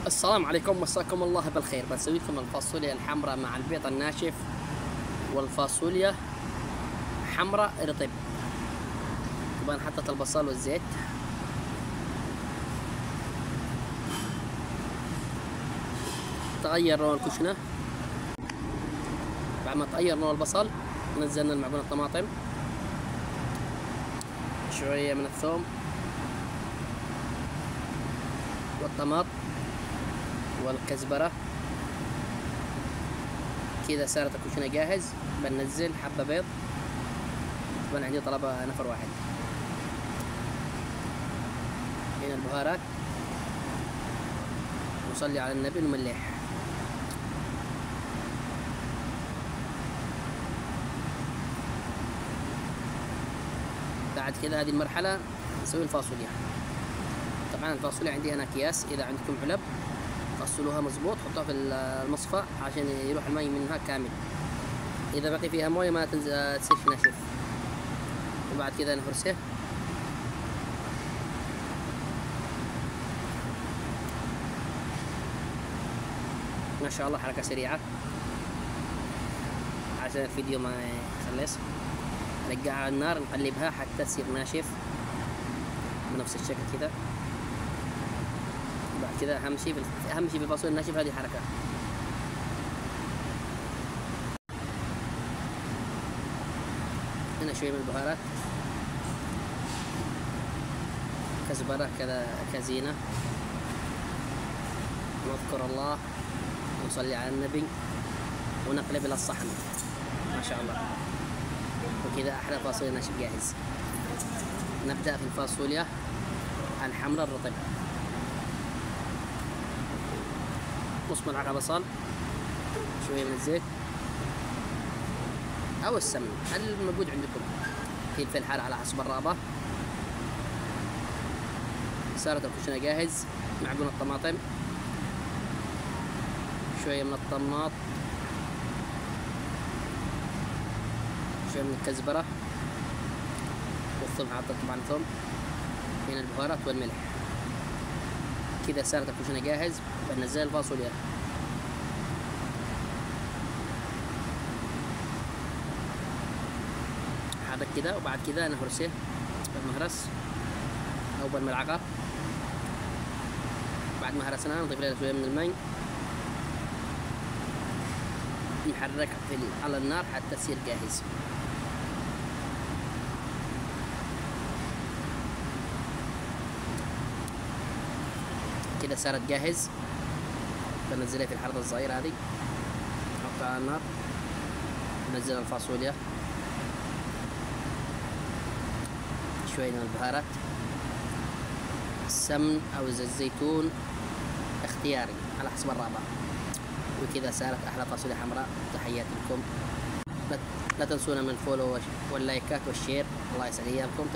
السلام عليكم، مساكم الله بالخير. بسوي لكم الفاصوليا الحمراء مع البيض الناشف والفاصوليا حمراء رطب. طبعا حطيت البصل والزيت. تغير لون الكشنة. بعد ما تغير لون البصل نزلنا المعجون الطماطم، شوية من الثوم والطماط والكزبرة. كذا صارت الكشنة جاهز. بنزل حبة بيض. طبعا عندي طلبة نفر واحد. هنا البهارات، نصلي على النبي ونملح. بعد كذا هذه المرحلة نسوي الفاصوليا. طبعا الفاصوليا عندي أنا أكياس، إذا عندكم علب غسلوها مظبوط، حطوها في المصفى عشان يروح المي منها كامل. إذا بقي فيها موية ما تصيرش ناشف. وبعد كذا نهرسه. ما شاء الله حركة سريعة عشان الفيديو ما يخلص. نرجعها على النار، نقلبها حتى تصير ناشف بنفس الشكل كذا. بعد كذا أهم شيء في الفاصوليا الناشف هذه حركة. هنا شوية من البهارات، كزبرة كذا كزينة. نذكر الله ونصلي على النبي ونقلب إلى الصحن. ما شاء الله. وكذا أحلى فاصوليا ناشف جاهز. نبدأ في الفاصوليا الحمراء الرطب. نص ملعقة بصل، شوية من الزيت أو السمن الموجود عندكم، فلفل حار على حسب الرغبة. صارت الكشنة جاهز. معجون الطماطم، شوية من الطماط، شوية من الكزبرة والثوم. حطيت طبعا ثوم. هنا البهارات والملح. كذا صارت الكشنة جاهز. بنزل الفاصوليا. هذا كذا. وبعد كذا نهرسه بالمهرس أو بالملعقة. بعد ما هرسناه نضيف له شوية من الماء، نحرك على النار حتى تصير جاهز. كده صارت جاهز. بنزلها في الحلقة الصغيرة هذه، نحطها على النار. ننزل الفاصوليا، شوية من البهارات، السمن أو زيت الزيتون اختياري على حسب الرغبة. وكذا صارت أحلى فاصوليا حمراء. تحياتي لكم. لا تنسونا من الفولو واللايكات والشير. الله يسعد أيامكم.